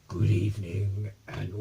Good evening and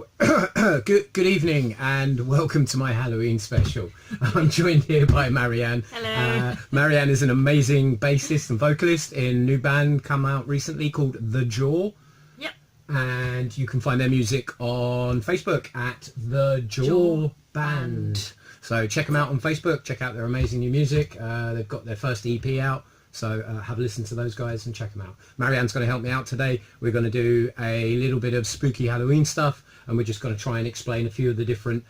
good evening and welcome to my Halloween special. I'm joined here by Marianne. Hello. Marianne is an amazing bassist and vocalist in a new band come out recently called The Jaw. Yep. And you can find their music on Facebook at The Jaw Band. So check them out on Facebook, check out their amazing new music. They've got their first EP out. So have a listen to those guys and check them out. Marianne's going to help me out today. We're going to do a little bit of spooky Halloween stuff, and we're just going to try and explain a few of the different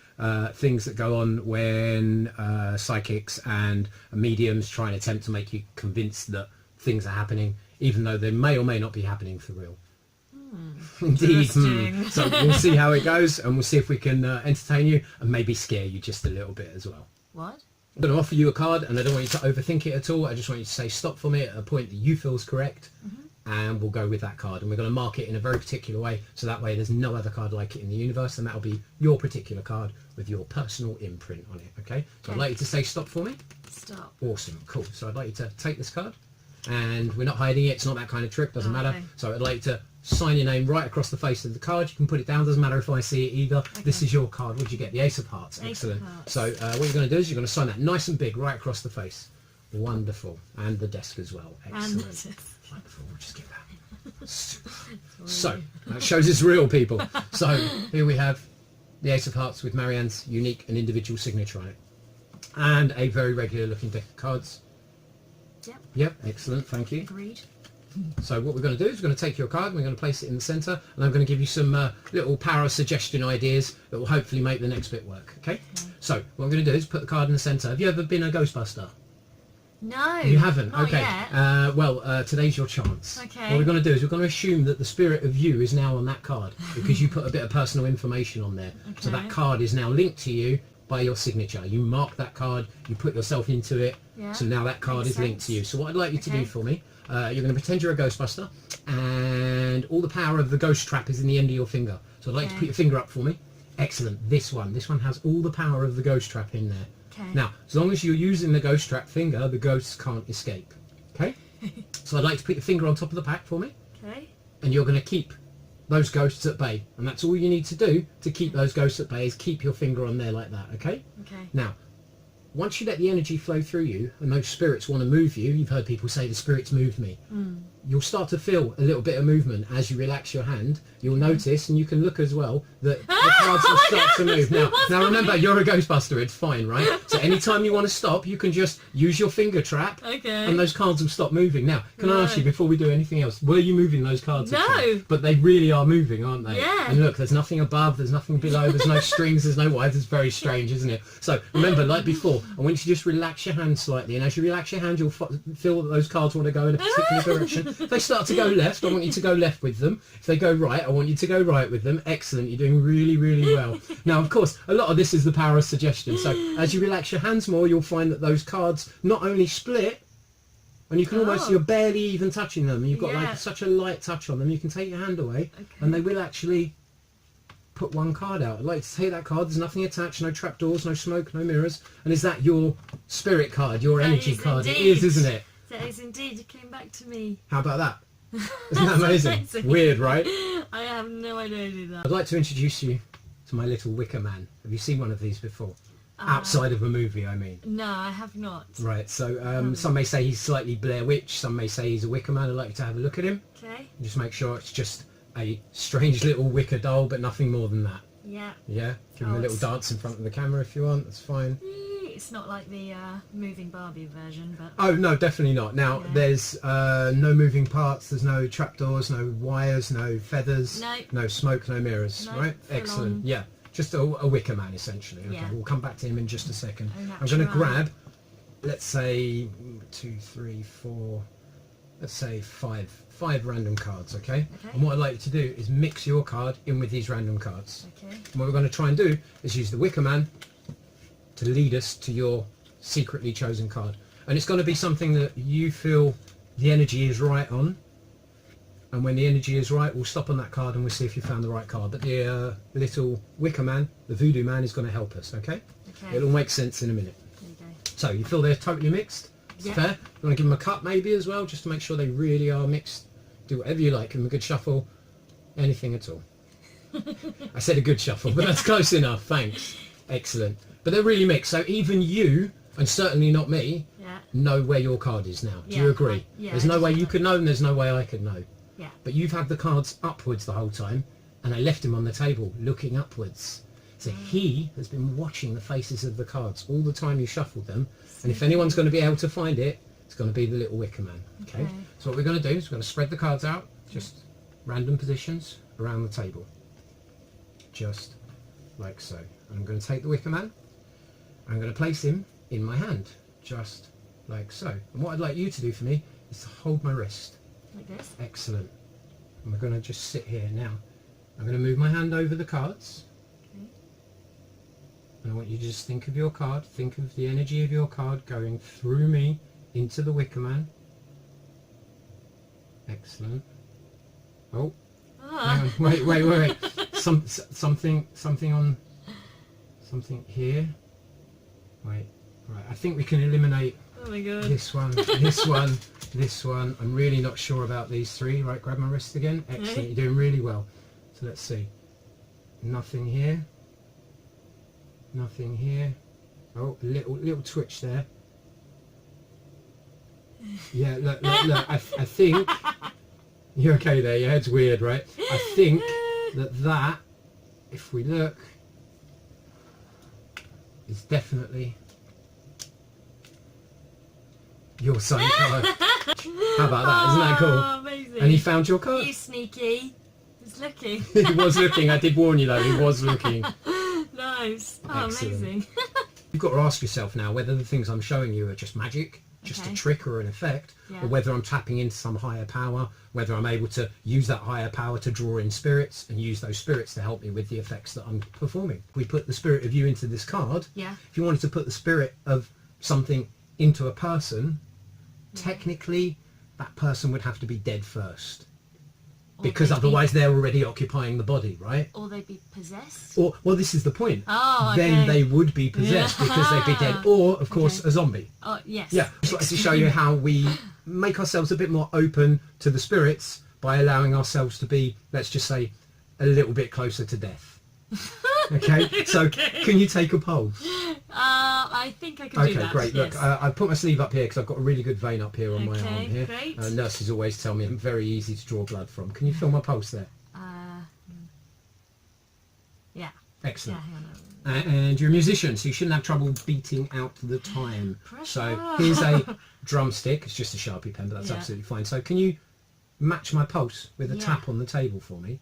things that go on when psychics and mediums try and attempt to make you convinced that things are happening, even though they may or may not be happening for real. Indeed. So we'll see how it goes, and we'll see if we can entertain you and maybe scare you just a little bit as well. What? I'm going to offer you a card, and I don't want you to overthink it at all. I just want you to say stop for me at a point that you feel is correct, and we'll go with that card. And we're going to mark it in a very particular way, so that way there's no other card like it in the universe, and that'll be your particular card with your personal imprint on it, okay? So I'd like you to say stop for me. Stop. Awesome, cool. So I'd like you to take this card, and we're not hiding it. It's not that kind of trick, doesn't matter. So I'd like you to sign your name right across the face of the card. You can put it down, doesn't matter if I see it either. This is your card. What did you get? The Ace of Hearts. Excellent. So what you're going to do is you're going to sign that nice and big right across the face. Wonderful. And the desk as well. Excellent. Wonderful. We'll just get that. So that shows it's real, people. So here we have the Ace of Hearts with Marianne's unique and individual signature on it, and a very regular looking deck of cards. Yep. Excellent. Thank you. Agreed. So what we're going to do is we're going to take your card and we're going to place it in the centre, and I'm going to give you some little power suggestion ideas that will hopefully make the next bit work, okay? So what I'm going to do is put the card in the centre. Have you ever been a Ghostbuster? No. You haven't? Not okay. Yet. Well, today's your chance. Okay. What we're going to do is we're going to assume that the spirit of you is now on that card because you put a bit of personal information on there. Okay. So that card is now linked to you by your signature. You mark that card, you put yourself into it, so now that card is linked to you. So what I'd like you to do for me, you're going to pretend you're a Ghostbuster, and all the power of the ghost trap is in the end of your finger. So I'd like you to put your finger up for me. Excellent. This one has all the power of the ghost trap in there. Now, as long as you're using the ghost trap finger, the ghosts can't escape. Okay? So I'd like to put your finger on top of the pack for me. Okay. And you're going to keep those ghosts at bay. And that's all you need to do to keep those ghosts at bay is keep your finger on there like that. Okay? Okay. Now, once you let the energy flow through you and those spirits want to move you, you've heard people say the spirits moved me. You'll start to feel a little bit of movement as you relax your hand. You'll notice, and you can look as well, that the cards will start to move. Now remember, you're a Ghostbuster, it's fine, right? So anytime you want to stop, you can just use your finger trap, and those cards will stop moving. Now, can I ask you, before we do anything else, were you moving those cards? No. But they really are moving, aren't they? Yeah. And look, there's nothing above, there's nothing below, there's no strings, there's no wires. It's very strange, isn't it? So remember, like before, I want you to just relax your hand slightly, and as you relax your hand, you'll feel that those cards want to go in a particular direction. If they start to go left, I want you to go left with them. If they go right, I want you to go right with them. Excellent, you're doing really, really well. Now, of course, a lot of this is the power of suggestion. So as you relax your hands more, you'll find that those cards not only split, and you can almost, you're barely even touching them. You've got like such a light touch on them. You can take your hand away, and they will actually put one card out. I'd like to take that card. There's nothing attached, no trapdoors, no smoke, no mirrors. And is that your spirit card, your energy card? Indeed. It is, isn't it? That is indeed. It came back to me. How about that? Isn't that amazing? Weird, right? I have no idea I did that. I'd like to introduce you to my little wicker man. Have you seen one of these before? Outside of a movie, I mean. No, I have not. Right, so some may say he's slightly Blair Witch, some may say he's a wicker man. I'd like you to have a look at him. Okay. Just make sure it's just a strange little wicker doll, but nothing more than that. Yeah. Yeah? Give him a little dance in front of the camera if you want, that's fine. It's not like the moving Barbie version, but... Oh, no, definitely not. Now, there's no moving parts, there's no trapdoors, no wires, no feathers, no smoke, no mirrors, right? Excellent. Yeah, just a wicker man, essentially. Okay, we'll come back to him in just a second. I'm going to grab, let's say, 2, 3, 4, let's say 5 random cards, okay? And what I'd like you to do is mix your card in with these random cards. Okay. And what we're going to try and do is use the wicker man to lead us to your secretly chosen card. And it's going to be something that you feel the energy is right on. And when the energy is right, we'll stop on that card and we'll see if you found the right card. But the little wicker man, the voodoo man, is going to help us, okay? It'll make sense in a minute. There you go. So you feel they're totally mixed? It's fair? You want to give them a cut maybe as well, just to make sure they really are mixed? Do whatever you like. Give them a good shuffle. Anything at all. I said a good shuffle, but that's close enough. Thanks. Excellent. But they're really mixed. So even you, and certainly not me, know where your card is now. Do you agree? There's no way you could know, and there's no way I could know. Yeah. But you've had the cards upwards the whole time, and I left him on the table looking upwards. So he has been watching the faces of the cards all the time you shuffled them. And if anyone's going to be able to find it, it's going to be the little wicker man. Okay. So what we're going to do is we're going to spread the cards out, just random positions around the table. Just like so. I'm going to take the wicker man. I'm going to place him in my hand, just like so. And what I'd like you to do for me is to hold my wrist. Like this? Excellent. And we're going to just sit here now. I'm going to move my hand over the cards. Okay. And I want you to just think of your card, think of the energy of your card going through me into the wicker man. Excellent. Oh, hang on. Wait. Something here. Wait, right. I think we can eliminate Oh my god. this one, this one, this one. I'm really not sure about these three. Right, grab my wrist again. Excellent. You're doing really well. So let's see. Nothing here. Nothing here. Oh, a little twitch there. Yeah, look. I think you're okay there. Your head's weird, right? I think that if we look, is definitely your sign card. How about that? Isn't that cool? Oh, amazing. And he found your card. You sneaky. He's looking. He was looking. I did warn you though. He was looking. Nice. Oh, Excellent. amazing. You've got to ask yourself now whether the things I'm showing you are just magic, just a trick or an effect, or whether I'm tapping into some higher power, whether I'm able to use that higher power to draw in spirits and use those spirits to help me with the effects that I'm performing. We put the spirit of you into this card. Yeah. If you wanted to put the spirit of something into a person, technically that person would have to be dead first. Because otherwise they're already occupying the body, right? Or they'd be possessed? Or, well, this is the point. Oh, Then they would be possessed because they'd be dead. Or, of course, a zombie. Oh, yes. Yeah, just like to show you how we make ourselves a bit more open to the spirits by allowing ourselves to be, let's just say, a little bit closer to death. Okay, so can you take a pulse? I think I can do that. Okay, great. Yes. Look, I put my sleeve up here because I've got a really good vein up here on my arm here. Great. Nurses always tell me I'm very easy to draw blood from. Can you feel my pulse there? Yeah. Excellent. Yeah, hang on. And you're a musician, so you shouldn't have trouble beating out the time. Pressure. So here's a drumstick. It's just a Sharpie pen, but that's absolutely fine. So can you match my pulse with a tap on the table for me?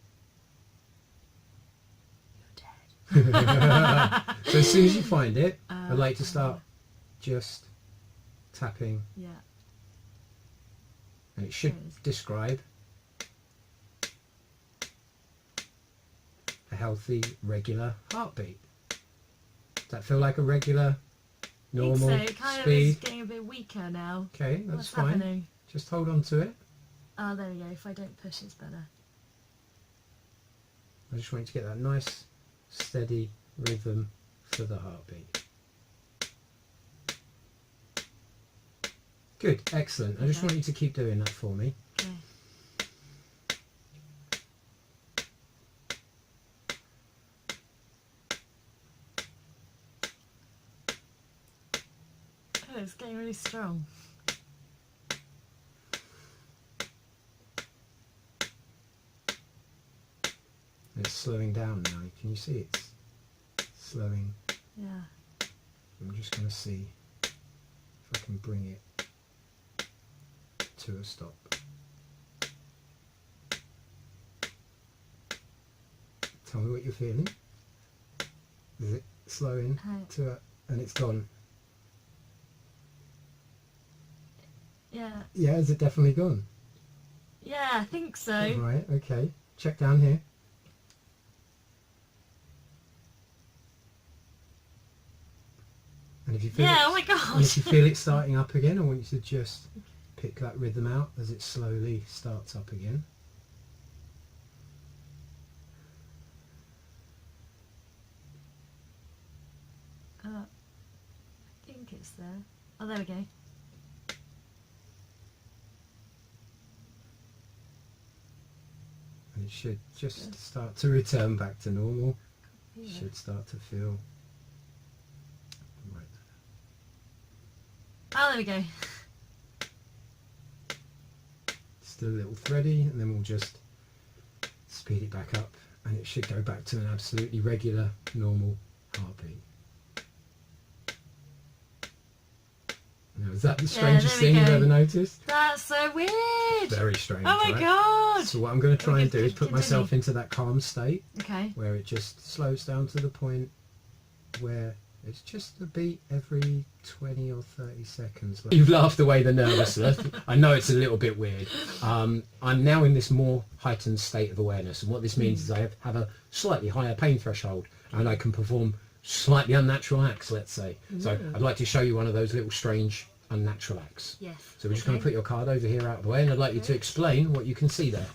You're dead. So as soon as you find it, I'd like to start just tapping. Yeah. And it should describe a healthy, regular heartbeat. Does that feel like a regular, normal I think so. It kind of speed? is getting a bit weaker now. Okay, that's What's fine. happening? Just hold on to it. Oh, there we go. If I don't push, it's better. I just want you to get that nice, steady rhythm for the heartbeat. Good, excellent. I just want you to keep doing that for me. Okay. Oh, it's getting really strong. It's slowing down now. Can you see it's slowing? Yeah. I'm just going to see if I can bring it to a stop. Tell me what you're feeling. Is it slowing to a, and it's gone? Yeah. Yeah, is it definitely gone? Yeah, I think so. Right, okay. Check down here. And if you feel Yeah, oh my and gosh. if you feel it starting up again, I want you to just pick that rhythm out as it slowly starts up again. I think it's there. Oh, there we go. And it should just start to return back to normal. Yeah. Should start to feel right. Oh, there we go. Still a little thready, and then we'll just speed it back up, and it should go back to an absolutely regular, normal heartbeat. Now, is that the strangest there we thing you've go. ever noticed? That's so weird. Very strange. Oh my right? god. So what I'm going to try and do is put Continue. myself into that calm state Okay. where it just slows down to the point where it's just a beat every 20 or 30 seconds. You've laughed away the nervousness. I know it's a little bit weird. I'm now in this more heightened state of awareness, and what this means is I have a slightly higher pain threshold, and I can perform slightly unnatural acts, let's say. So I'd like to show you one of those little strange unnatural acts. Yes. So we're just going to put your card over here out of the way, and I'd like you to explain what you can see there.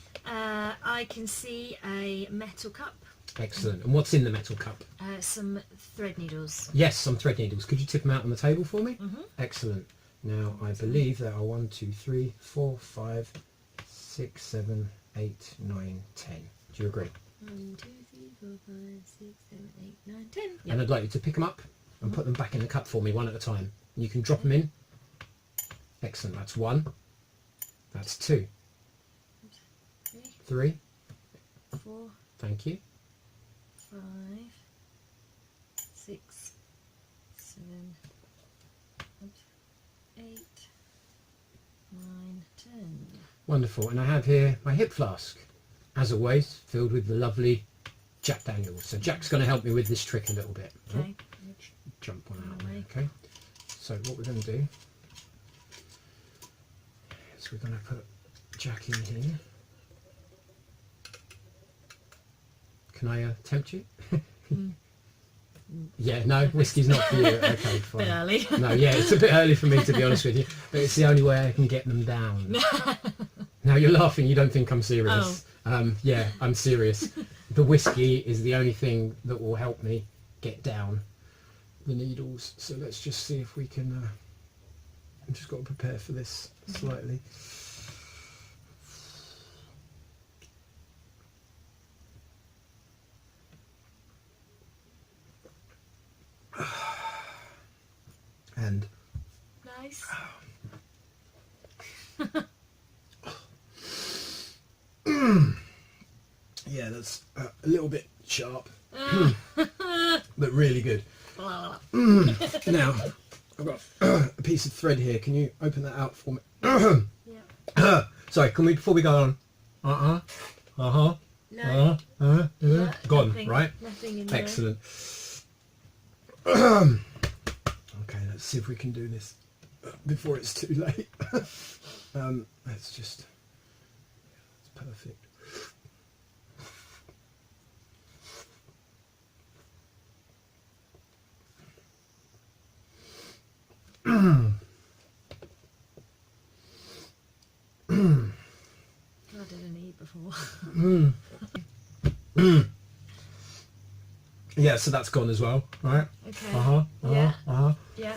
I can see a metal cup, Excellent. And what's in the metal cup? some thread needles. Yes, some thread needles. Could you tip them out on the table for me? Mhm. Excellent. Now I believe there are 1, 2, 3, 4, 5, 6, 7, 8, 9, 10. Do you agree? 1, 2, 3, 4, 5, 6, 7, 8, 9, 10. And I'd like you to pick them up and put them back in the cup for me one at a time. You can drop them in. Excellent. That's 1. That's 2. 3. 4, Thank you. 5, 6, 7, 8, 9, 10. Wonderful. And I have here my hip flask, as always, filled with the lovely Jack Daniels. So Jack's going to help me with this trick a little bit. Okay. Jump one out Away. there, okay? So what we're going to do is we're going to put Jack in here. Can I tempt you? Yeah, no, whiskey's not for you. Okay, fine. Bit early. No, yeah, it's a bit early for me, to be honest with you, but it's the only way I can get them down. Now you're laughing, you don't think I'm serious. Yeah, I'm serious. The whiskey is the only thing that will help me get down the needles. So let's just see if we can... I've just got to prepare for this slightly. And Nice. yeah, that's a little bit sharp, but really good. Now, I've got a piece of thread here. Can you open that out for me? Yeah. Sorry, can we, before we go on? No. Yeah, Gone, nothing, right? Nothing in there. Excellent. Okay, let's see if we can do this before it's too late. Let's just... That's perfect. I didn't eat before. Yeah, so that's gone as well, right? Okay. Yeah. Yeah.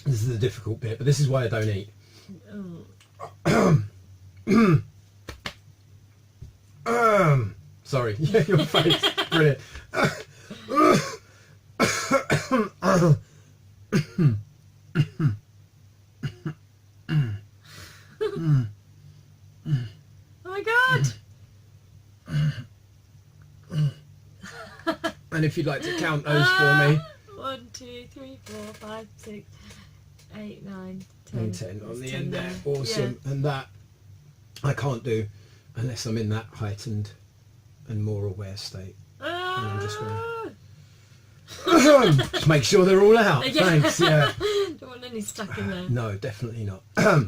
This is the difficult bit, but this is why I don't eat. Sorry, yeah, your face, brilliant. Oh my god! And if you'd like to count those for me. 1, 2, 3, 4, 5, 6, 8, 9, 10. And 10 on There's the 10 end there. there. Awesome. And that I can't do unless I'm in that heightened and more aware state. Yeah. I'm just just make sure they're all out. Yeah. Thanks. Yeah. Don't want any stuck in there. No, definitely not.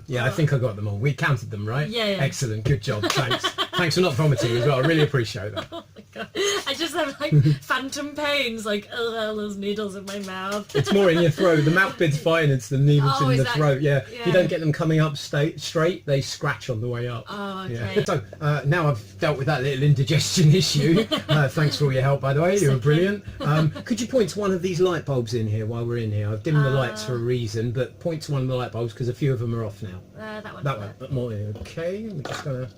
Yeah, I think I got them all. We counted them, right? Yeah, yeah. Excellent. Good job. Thanks. Thanks for not vomiting as well. I really appreciate that. Oh my god. I just have like phantom pains, like, oh, there's needles in my mouth. It's more in your throat. The mouth bit's fine. It's the needles Oh, in is the that- throat. Yeah. yeah. You don't get them coming up straight. They scratch on the way up. Oh, Yeah. okay. So now I've dealt with that little indigestion issue. Thanks for all your help, by the way. You were okay. brilliant. Could you point to one of these light bulbs in here while we're in here? I've dimmed the lights for a reason, but point to one of the light bulbs because a few of them are off now. That one. That one. But more. Okay. We're just gonna.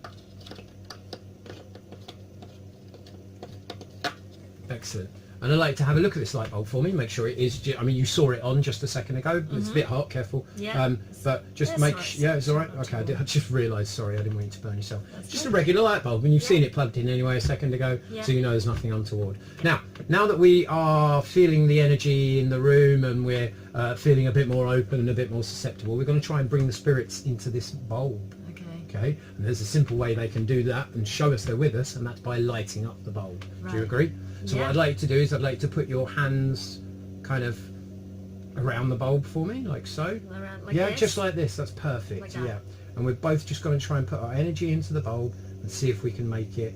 Excellent. And I'd like to have a look at this light bulb for me. Make sure it is. I mean, you saw it on just a second ago. It's a bit hot. Careful. Yeah. But just That's make. nice. Yeah, it's all right. Okay. I just realised. Sorry, I didn't want you to burn yourself. Just a regular light bulb, and you've seen it plugged in anyway a second ago, Yeah. so you know there's nothing untoward. Now that we are feeling the energy in the room and we're feeling a bit more open and a bit more susceptible, we're going to try and bring the spirits into this bulb. Okay, and there's a simple way they can do that and show us they're with us, and that's by lighting up the bulb. Do you Right. agree? So what I'd like to do is I'd like to put your hands kind of around the bulb for me, like so. Around like Yeah, this? just like this. That's perfect. Like that. Yeah, and we're both just going to try and put our energy into the bulb and see if we can make it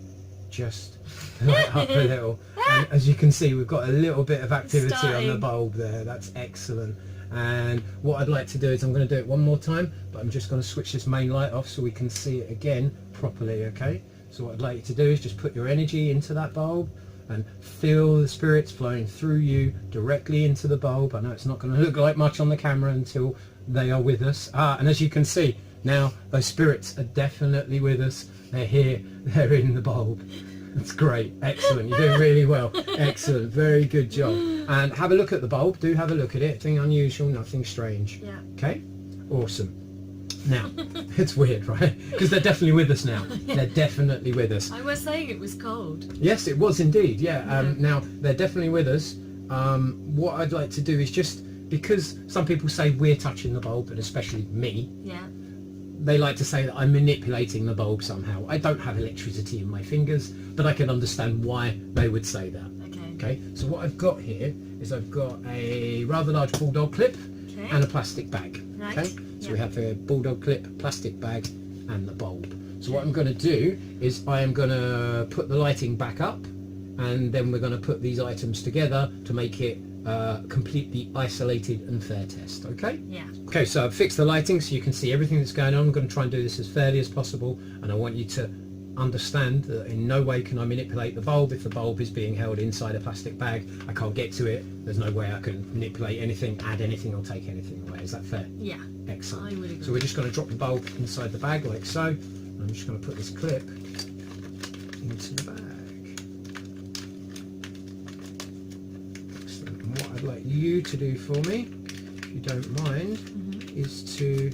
just light up a little. And as you can see, we've got a little bit of activity on the Starting. bulb there. That's excellent. And what I'd like to do is I'm going to do it one more time, but I'm just going to switch this main light off so we can see it again properly. Okay, so what I'd like you to do is just put your energy into that bulb and feel the spirits flowing through you directly into the bulb. I know it's not going to look like much on the camera until they are with us. And as you can see now, those spirits are definitely with us. They're here, they're in the bulb. That's great. Excellent. You're doing really well. Excellent. Very good job. And have a look at the bulb. Do have a look at it. Nothing unusual, nothing strange. Yeah. Okay? Awesome. Now, it's weird, right? Because they're definitely with us now. They're definitely with us. I was saying it was cold. Yes, it was indeed. Yeah. Now, they're definitely with us. What I'd like to do is just, because some people say we're touching the bulb, and especially me, Yeah. they like to say that I'm manipulating the bulb somehow. I don't have electricity in my fingers, but I can understand why they would say that. Okay. Okay, so what I've got here is I've got a rather large bulldog clip Okay. and a plastic bag. Right. Okay, so we Yeah. have the bulldog clip, plastic bag, and the bulb. So what I'm going to do is I am going to put the lighting back up, and then we're going to put these items together to make it completely isolated and fair test. Okay. Yeah. Okay, so I've fixed the lighting so you can see everything that's going on. I'm going to try and do this as fairly as possible, and I want you to understand that in no way can I manipulate the bulb. If the bulb is being held inside a plastic bag, I can't get to it. There's no way I can manipulate anything, add anything, or take anything away. Is that fair? Yeah. Excellent. I would agree. So we're just going to drop the bulb inside the bag like so. And I'm just going to put this clip into the bag. Excellent. And what I'd like you to do for me, if you don't mind, is to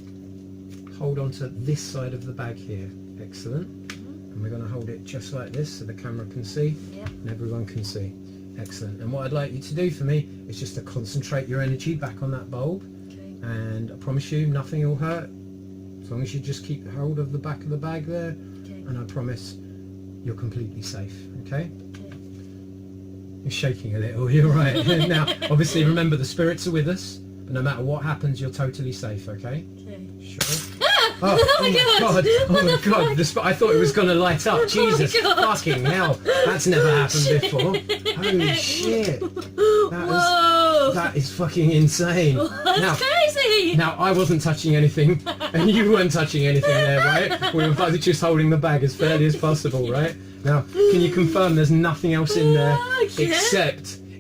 hold on to this side of the bag here. Excellent. And we're going to hold it just like this so the camera can see Yep. and everyone can see. Excellent. And what I'd like you to do for me is just to concentrate your energy back on that bulb, Okay. and I promise you nothing will hurt as long as you just keep hold of the back of the bag there, Okay. and I promise you're completely safe. Okay? Okay. You're shaking a little. You're right. Now obviously remember the spirits are with us, but no matter what happens you're totally safe. Okay? Okay. Sure. Oh my God. Oh my god! I thought it was going to light up. Jesus God. fucking hell! That's never happened before. Holy shit! Whoa! That is fucking insane. That's Now, crazy! now I wasn't touching anything, and you weren't touching anything there, right? We were both just holding the bag as fairly as possible, right? Now, can you confirm there's nothing else in there Yeah.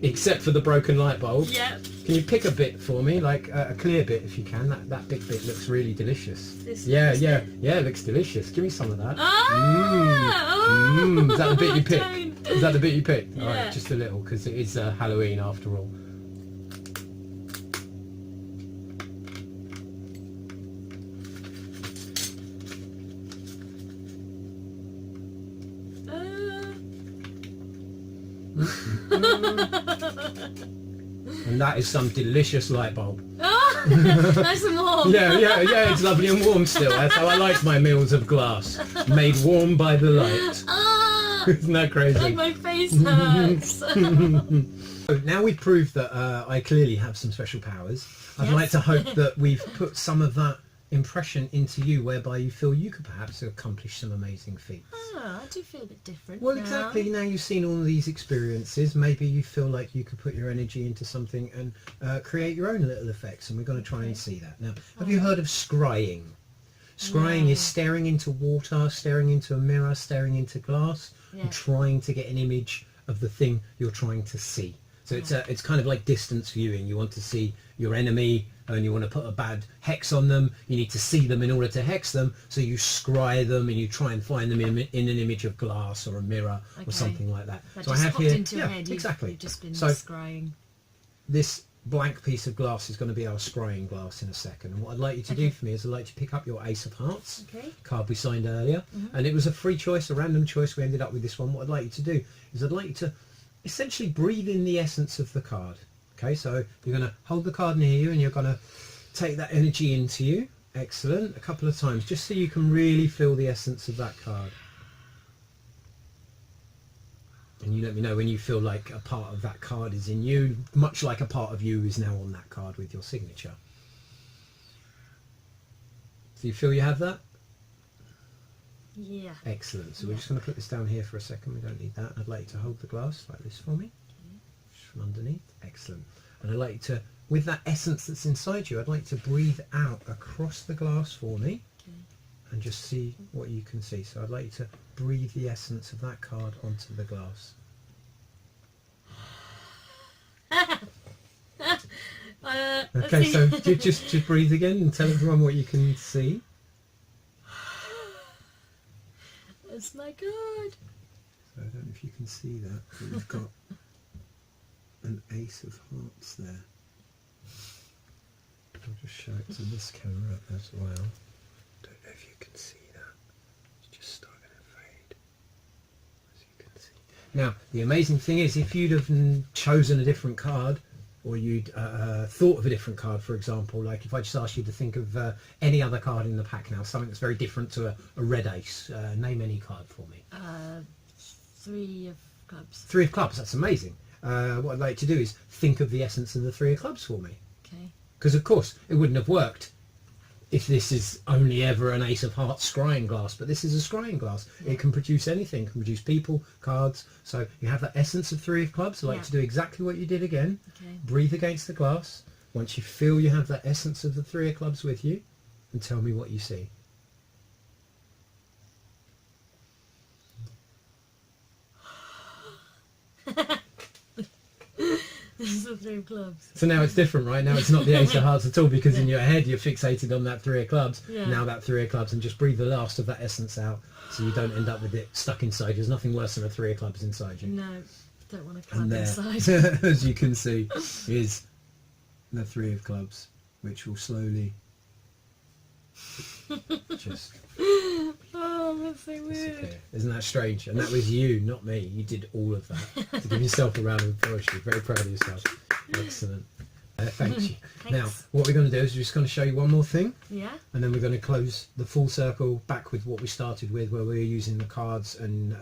except for the broken light bulb? Yep. Can you pick a bit for me, like a clear bit if you can? That big bit looks really delicious. This It looks delicious. Give me some of that. Ah! Is that the bit you picked? Don't. Is that the bit you picked? All Yeah. right, just a little, because it is Halloween after all. And that is some delicious light bulb. Ah! Nice and warm. Yeah, it's lovely and warm still. That's how I like my meals of glass, made warm by the light. Ah! Isn't that crazy? Like my face hurts. So now we've proved that I clearly have some special powers. I'd Yes. like to hope that we've put some of that impression into you, whereby you feel you could perhaps accomplish some amazing feats. Ah, I do feel a bit different. Well, now. exactly. Now you've seen all of these experiences, maybe you feel like you could put your energy into something and create your own little effects, and we're going to try and see that. Now, have you heard of scrying? Scrying No. is staring into water, staring into a mirror, staring into glass, Yeah. and trying to get an image of the thing you're trying to see. So it's kind of like distance viewing. You want to see your enemy and you want to put a bad hex on them. You need to see them in order to hex them. So you scry them and you try and find them in an image of glass or a mirror or something like that. That So just I have popped here, into your head. exactly. You've just been So scrying. this blank piece of glass is going to be our scrying glass in a second. And what I'd like you to do for me is I'd like you to pick up your Ace of Hearts, card we signed earlier. And it was a free choice, a random choice. We ended up with this one. What I'd like you to do is I'd like you to essentially breathe in the essence of the card. Okay, so you're going to hold the card near you and you're going to take that energy into you. Excellent. A couple of times, just so you can really feel the essence of that card. And you let me know when you feel like a part of that card is in you, much like a part of you is now on that card with your signature. Do you feel you have that? Yeah. Excellent. So we're just going to put this down here for a second. We don't need that. I'd like you to hold the glass like this for me. Just from underneath. Excellent. And I'd like you to, with that essence that's inside you, I'd like you to breathe out across the glass for me. And just see what you can see. So I'd like you to breathe the essence of that card onto the glass. Okay, so just breathe again and tell everyone what you can see. That's my card. So I don't know if you can see that, but we've got an Ace of Hearts there. I'll just show it to this camera as well. Don't know if you can see that. It's just starting to fade, as you can see. Now, the amazing thing is, if you'd have chosen a different card, or you'd thought of a different card, for example, like if I just asked you to think of any other card in the pack now, something that's very different to a red ace, name any card for me. 3 of clubs. 3 of clubs, that's amazing. What I'd like to do is think of the essence of the 3 of clubs for me. Okay. Because of course it wouldn't have worked if this is only ever an Ace of Hearts scrying glass, but this is a scrying glass. It can produce anything, it can produce people, cards. So you have that essence of 3 of clubs. I'd like to do exactly what you did again. Okay. Breathe against the glass. Once you feel you have that essence of the 3 of clubs with you, and tell me what you see. This is the 3 of clubs. So now it's different, right? Now it's not the Ace of Hearts at all, because in your head you're fixated on that 3 of clubs. Yeah. Now that 3 of clubs, and just breathe the last of that essence out so you don't end up with it stuck inside you. There's nothing worse than a 3 of clubs inside you. No, don't want to club And there, inside. as you can see, is the 3 of clubs, which will slowly just Oh, that's so weird. disappear. Isn't that strange? And that was you, not me. You did all of that. To give yourself a round of applause. You're very proud of yourself. Excellent. Thank you. Now, what we're going to do is we're just going to show you one more thing. Yeah. And then we're going to close the full circle back with what we started with, where we were using the cards and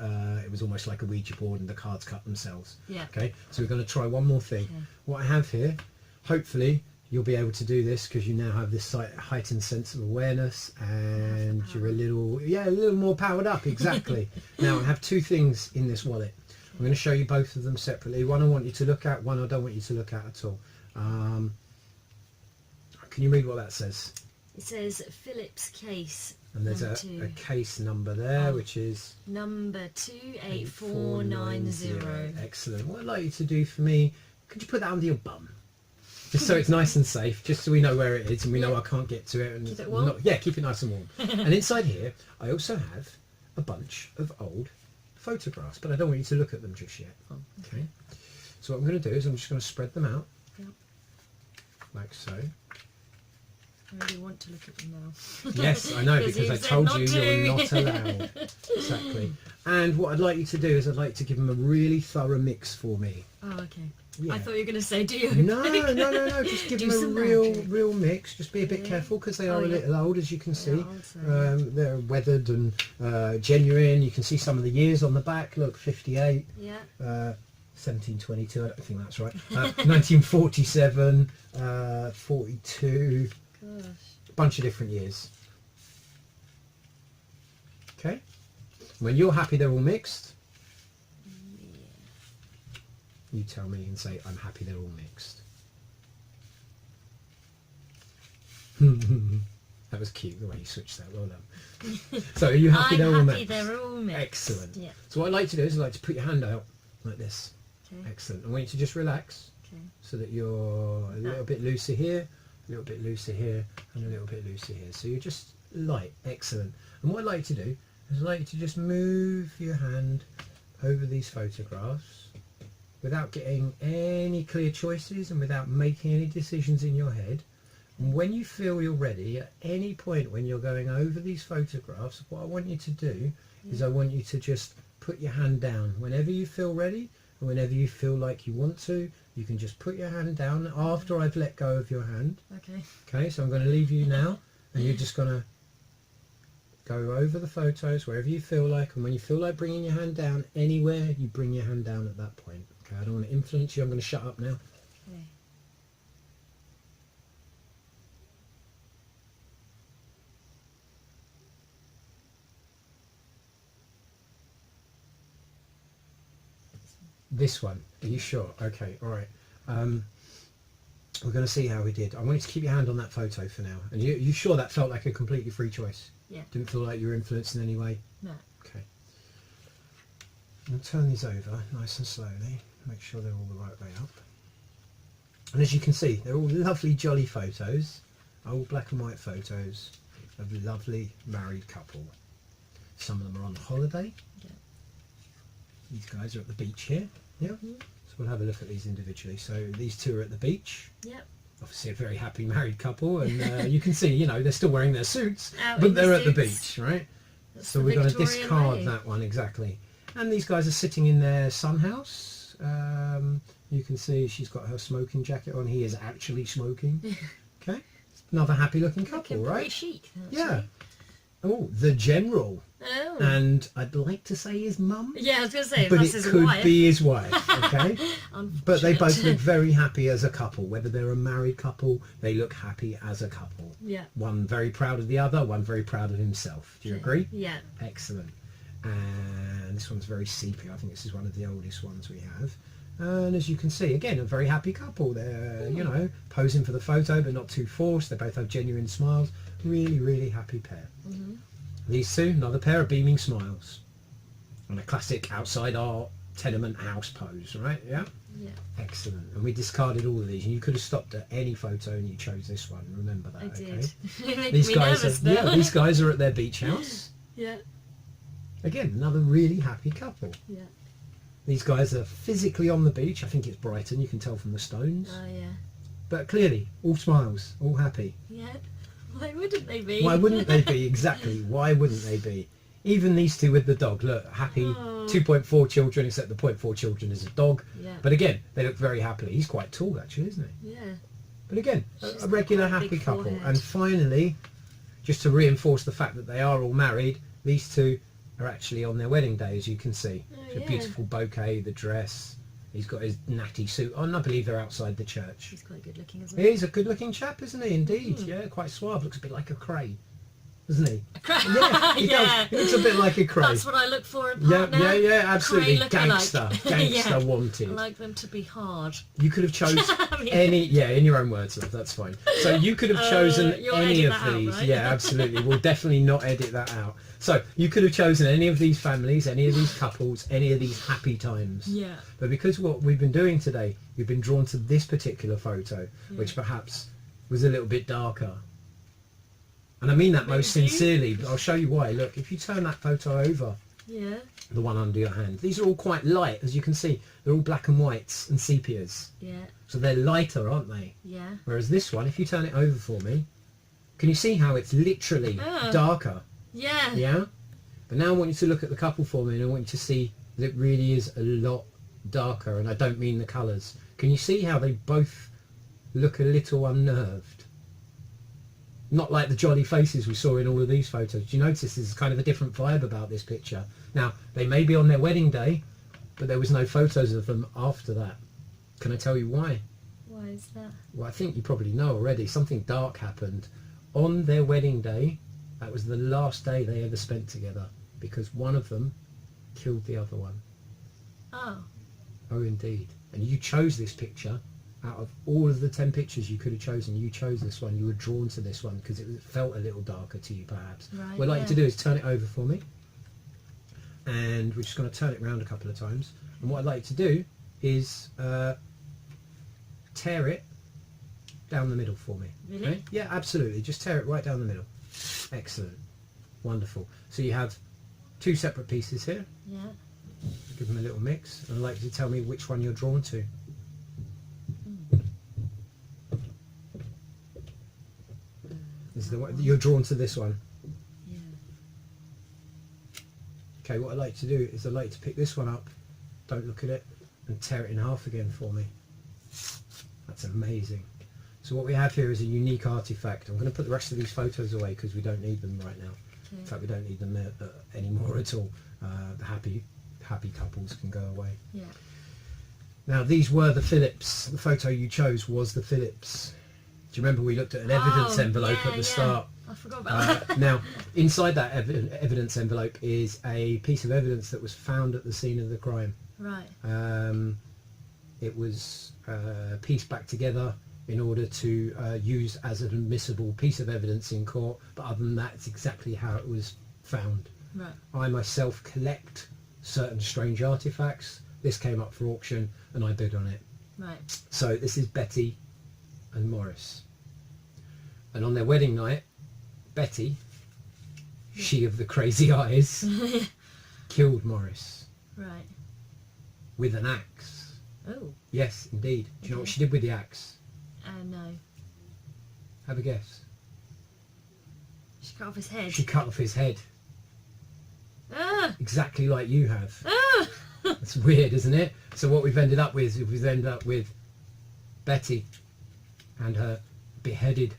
it was almost like a Ouija board and the cards cut themselves. Yeah. Okay, so we're going to try one more thing. Okay. What I have here, hopefully you'll be able to do this because you now have this heightened sense of awareness and you're a little more powered up. Exactly. Now I have 2 things in this wallet. I'm going to show you both of them separately. One I want you to look at, one I don't want you to look at at all. Can you read what that says? It says Phillips case. And there's a case number there, which is number 28490. Excellent. What I'd like you to do for me, could you put that under your bum? Just so it's nice and safe, just so we know where it is and we know I can't get to it. And keep it warm? Keep it nice and warm. And inside here, I also have a bunch of old photographs, but I don't want you to look at them just yet. Oh, okay. So what I'm going to do is I'm just going to spread them out. Yep. Like so. I really want to look at them now. Yes, I know, because I told you you're not to. allowed. Exactly. And what I'd like you to do is I'd like to give them a really thorough mix for me. Oh, okay. Yeah. I thought you were going to say, do you? No. Just give them a real mix. Just be a bit careful because they are a little old, as you can see. They're weathered and genuine. You can see some of the years on the back. Look, 58. Yeah. 1722. I don't think that's right. 1947. 42. Gosh. A bunch of different years. Okay. When you're happy they're all mixed, you tell me and say, I'm happy they're all mixed. That was cute, the way you switched that. Well done. So are you happy they're all mixed? They're all mixed. Excellent. Yeah. So what I'd like to do is I'd like to put your hand out like this. Okay. Excellent. I want you to just relax Okay. so that you're a little bit looser here, a little bit looser here, and a little bit looser here. So you're just light. Excellent. And what I'd like you to do is I'd like you to just move your hand over these photographs without getting any clear choices and without making any decisions in your head. And when you feel you're ready, at any point when you're going over these photographs, what I want you to do is I want you to just put your hand down. Whenever you feel ready, and whenever you feel like you want to, you can just put your hand down after I've let go of your hand. Okay. Okay, so I'm going to leave you now, and you're just going to go over the photos wherever you feel like, and when you feel like bringing your hand down anywhere, you bring your hand down at that point. Okay, I don't want to influence you. I'm going to shut up now. Okay. This one, are you sure? Okay, all right. We're going to see how we did. I want you to keep your hand on that photo for now. And you sure that felt like a completely free choice? Yeah. Didn't feel like you were influenced in any way? No. Okay. I'm going to turn these over nice and slowly. Make sure they're all the right way up. And as you can see, they're all lovely, jolly photos. Old black and white photos of a lovely married couple. Some of them are on holiday. Yeah. These guys are at the beach here. Yeah. So we'll have a look at these individually. So these two are at the beach. Yep. Obviously a very happy married couple, and you can see, you know, they're still wearing their suits, Out but in the they're at the suits. beach, right? That's So the we're going to Victorian discard way. that one, exactly. And these guys are sitting in their sun house. You can see she's got her smoking jacket on. He is actually smoking. Okay. Another happy looking couple, Looking pretty right? chic. Actually. Yeah. Oh, the general. Oh. And I'd like to say his mum. Yeah, I was going to say, But that's it his could wife. be his wife, okay? But they both Unfortunate. look very happy as a couple. Whether they're a married couple, they look happy as a couple. Yeah. One very proud of the other, one very proud of himself. Do you agree? Yeah. Excellent. And this one's very sepia. I think this is one of the oldest ones we have. And as you can see, again, a very happy couple. They're, you know, posing for the photo, but not too forced. They both have genuine smiles. Really, really happy pair. Mm-hmm. These two, another pair of beaming smiles. And a classic outside art tenement house pose, right? Yeah? Yeah. Excellent. And we discarded all of these. And you could have stopped at any photo and you chose this one. Remember that, I okay? did. It makes These me guys nervous are, now. yeah, these guys are at their beach house. Yeah. Again, another really happy couple. Yeah. These guys are physically on the beach. I think it's Brighton, you can tell from the stones. Oh, yeah. But clearly, all smiles, all happy. Yeah. Why wouldn't they be? Why wouldn't they be? Exactly. Why wouldn't they be? Even these two with the dog, look, happy. Oh. 2.4 children, except the 0.4 children is a dog. Yeah. But again, they look very happily. He's quite tall, actually, isn't he? Yeah. But again, She's a got regular quite a happy big couple. forehead. And finally, just to reinforce the fact that they are all married, these two are actually on their wedding day, as you can see. Oh, It's a yeah. beautiful bouquet, the dress. He's got his natty suit on. I believe they're outside the church. He's quite good looking, isn't he? He's a good-looking chap, isn't he? Indeed. Yeah, quite suave. Looks a bit like a cray, doesn't he? Yeah, he Yeah. does. He looks a bit like a cray. That's what I look for in Yeah, partner. yeah, absolutely. Cray lookalike. Gangster Yeah. wanted. I like them to be hard. You could have chosen I mean- any, in your own words, love, that's fine. So you could have chosen you'll any edit of that out, these. right? Yeah, absolutely. We'll definitely not edit that out. So you could have chosen any of these families, any of these couples, any of these happy times. Yeah. But because what we've been doing today, we've been drawn to this particular photo, which perhaps was a little bit darker. And I mean that most Maybe. sincerely, but I'll show you why. Look, if you turn that photo over, Yeah. the one under your hand, these are all quite light, as you can see. They're all black and whites and sepias. Yeah. So they're lighter, aren't they? Yeah. Whereas this one, if you turn it over for me, can you see how it's literally Ah. darker? Yeah. Yeah? But now I want you to look at the couple for me, and I want you to see that it really is a lot darker, and I don't mean the colours. Can you see how they both look a little unnerved? Not like the jolly faces we saw in all of these photos. Do you notice there's kind of a different vibe about this picture? Now, they may be on their wedding day, but there was no photos of them after that. Can I tell you why? Why is that? Well, I think you probably know already. Something dark happened on their wedding day. That was the last day they ever spent together, because one of them killed the other one. Oh. Oh, indeed. And you chose this picture. Out of all of the 10 pictures you could have chosen, you chose this one. You were drawn to this one because it felt a little darker to you, perhaps. Right, What I'd like yeah. you to do is turn it over for me. And we're just going to turn it around a couple of times. And what I'd like to do is tear it down the middle for me. Really? Okay? Yeah, absolutely. Just tear it right down the middle. Excellent. Wonderful. So you have two separate pieces here. Yeah. Give them a little mix. And I'd like you to tell me which one you're drawn to. This is the one you're drawn to. This one. Yeah. Okay, what I'd like to do is I'd like to pick this one up, don't look at it, and tear it in half again for me. That's amazing. So what we have here is a unique artifact. I'm going to put the rest of these photos away because we don't need them right now. Okay. In fact, we don't need them anymore at all. The happy couples can go away. Yeah. Now, these were the Phillips. The photo you chose was the Phillips. Do you remember we looked at an evidence envelope at the start? I forgot about that. Now, inside that evidence envelope is a piece of evidence that was found at the scene of the crime. Right. It was pieced back together in order to use as an admissible piece of evidence in court, but other than that, it's exactly how it was found. Right. I myself collect certain strange artifacts. This came up for auction and I bid on it. Right. So this is Betty and Morris. And on their wedding night, Betty, she of the crazy eyes, killed Morris Right. with an axe. Oh. Yes, indeed. Do you know what she did with the axe? No. Have a guess. She cut off his head. She cut off his head. Ah! Exactly like you have. Ah! It's weird, isn't it? So what we've ended up with Betty and her beheaded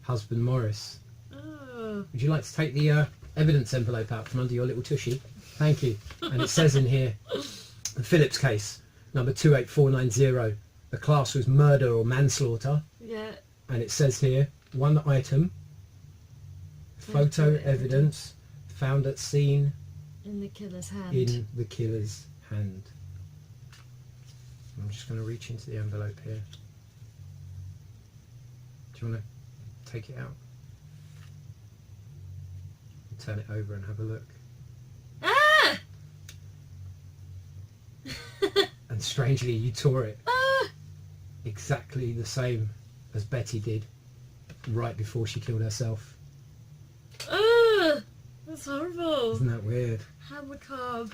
husband Morris. Oh. Would you like to take the evidence envelope out from under your little tushy? Thank you. And it says in here, the Phillips case, number 28490. The class was murder or manslaughter. Yeah. And it says here, one item, photo evidence found at scene In the killer's hand. in the killer's hand. I'm just going to reach into the envelope here. Do you want to take it out? Turn it over and have a look. Ah! And strangely, you tore it Ah! exactly the same as Betty did right before she killed herself. Ah! That's horrible. Isn't that weird? How macabre.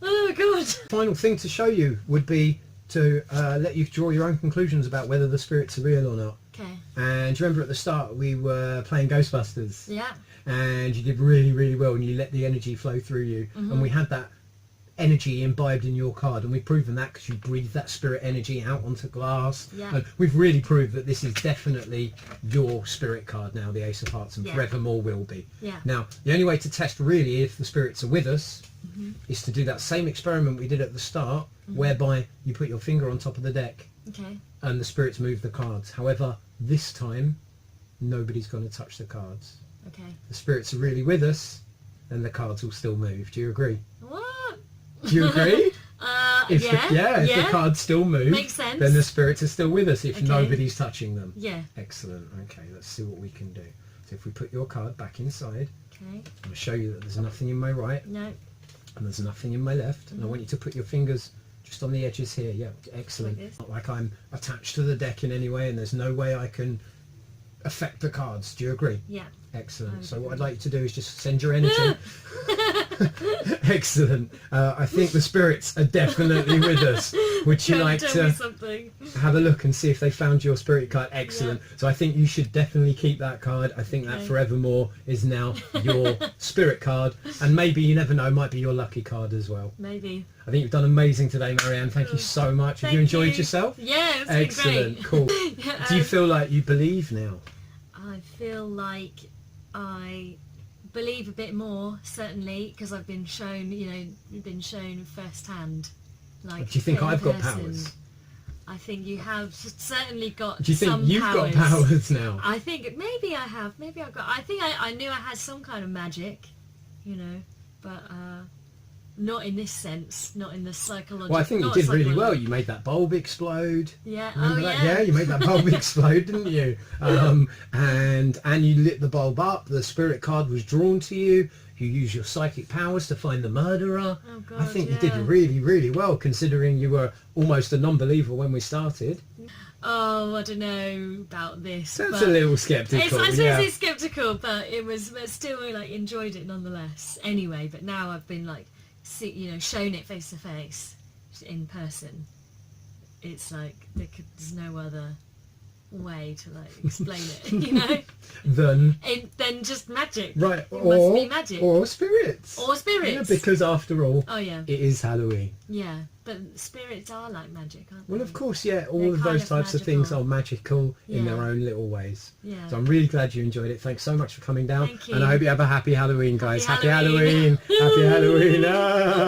Oh god. Final thing to show you would be to let you draw your own conclusions about whether the spirits are real or not. Okay. And do you remember at the start we were playing Ghostbusters? Yeah. And you did really, really well and you let the energy flow through you. And we had that energy imbibed in your card, and we've proven that because you breathe that spirit energy out onto glass. Yeah. And we've really proved that this is definitely your spirit card now, the Ace of Hearts, and forevermore will be. Yeah. Now, the only way to test really if the spirits are with us is to do that same experiment we did at the start, whereby you put your finger on top of the deck Okay. and the spirits move the cards. However, this time, nobody's going to touch the cards. Okay. The spirits are really with us, and the cards will still move. Do you agree? What? Do you agree? If Yeah. the cards still move, Makes sense. then the spirits are still with us if Okay. nobody's touching them. Yeah. Excellent. Okay, let's see what we can do. So if we put your card back inside, Okay. I'm going to show you that there's nothing in my right No. and there's nothing in my left. And I want you to put your fingers just on the edges here. Yeah, excellent. Like this? Not like I'm attached to the deck in any way and there's no way I can affect the cards. Do you agree? Yeah. Excellent. So what I'd like you to do is just send your energy. Excellent. I think the spirits are definitely with us. Would you like Tell me to something. have a look and see if they found your spirit card? Excellent. So I think you should definitely keep that card. I think that Okay. forevermore is now your spirit card. And maybe, you never know, might be your lucky card as well. Maybe. I think you've done amazing today, Marianne. Thank you so much. Have you Thank enjoyed you. yourself? Yeah, it's Excellent. been great. Cool. Yeah, Do you feel like you believe now? I feel like I believe a bit more, certainly, because I've been shown, firsthand. Like, Do you think in I've got person. powers? I think you have certainly got Do you think some you've powers. got powers now? I think maybe I have. Maybe I've got. I think I knew I had some kind of magic, but not in this sense. Not in the psychological. Well, I think you not did really psychological. well. You made that bulb explode. Yeah. Remember Oh that? yeah. Yeah, you made that bulb explode, didn't you? And you lit the bulb up. The spirit card was drawn to you. You use your psychic powers to find the murderer. Oh God, I think you did yeah. really, really well, considering you were almost a non-believer when we started. Oh, I don't know about this. That's but a little sceptical. I yeah. was sceptical, but it was but still like enjoyed it nonetheless. Anyway, but now I've been like, shown it face to face, in person. It's like there's no other way to like explain it, Then just magic. right, It must be magic. or spirits. Or spirits. Yeah, because after all, Oh yeah, it is Halloween. yeah. But spirits are like magic, aren't they? Well, of course, yeah. All They're of kind those of types of things magical. are magical in their Yeah. own little ways. Yeah. So I'm really glad you enjoyed it. Thanks so much for coming down. Thank you. And I hope you have a happy Halloween, guys. Happy Happy Halloween. Halloween. Happy Halloween. Ah.